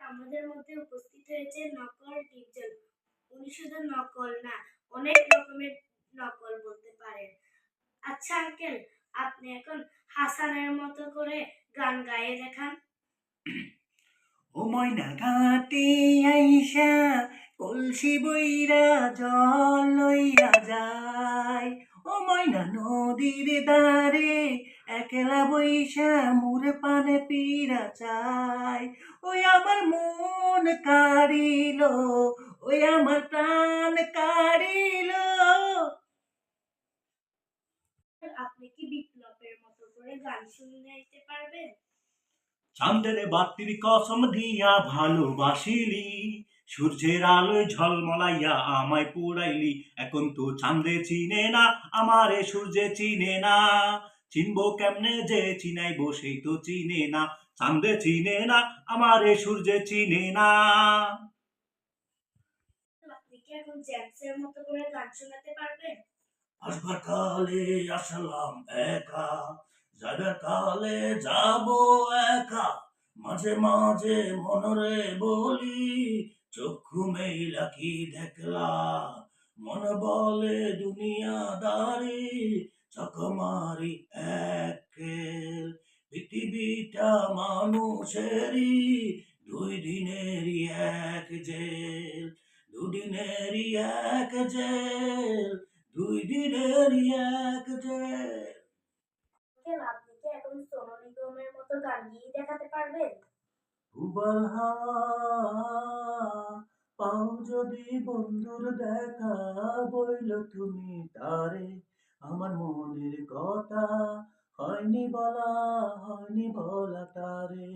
আমাদের মধ্যে উপস্থিত হয়েছে নকল ডিপজল। উনি শুধু নকল না, অনেক রকমের নকল বলতে পারেন। আচ্ছা আঙ্কেল, আপনি এখন হাসানের মতো করে গান গায়ে দেখান। ও ময়না ঘাটে আইসা কলসি বইরা জল লইয়া যায়। ও ময়না নদীর ধারে একলা বইসা মুর পানে পীড়া চায়। ওই আমার মন কাড়িল, ওই আমার প্রাণ কাড়িল। আপনি কি বিপ্লবের মতো করে গান শুনাইতে পারবেন? চাঁদের বাতির কসম দিয়া ভালোবাসিলি, সূর্যের আলোয় ঝলমলাইয়া আমায় পুড়াইলি। এখন তো চাঁদে চিনে না আমারে, সূর্যে চিনে না। চিনবো কেমনে যে চিনাইবো, সেই তো চিনে না। চাঁদে চিনে না আমারে, সূর্যে চিনে না। আপনি কি এখন জ্যাক্সের মতো করে গান শোনাতে পারবেন? আসবার কালে আসলাম একা, যাবার কালে যাব একা। মাঝে মাঝে মনরে বলি, চক্ষু মেইলা কি দেখলা। মন বলে দুনিয়াদারি, চকমারি একেল। পৃথিবীটা মানুষেরই, দুই দিনেরই এক জেল। দুদিনেরই এক জেল, দুই দিনেরই এক জেল। আঙ্কেল, আপনি কি এখন সোনু নিগমের মতো গান গিয়ে দেখাতে পারবেন? উবাল হাওয়া পাও যদি বন্ধুর দেখা, বইল তুমি তারে। আমার মনের কথা হয়নি বলা, হয়নি বলা তারে।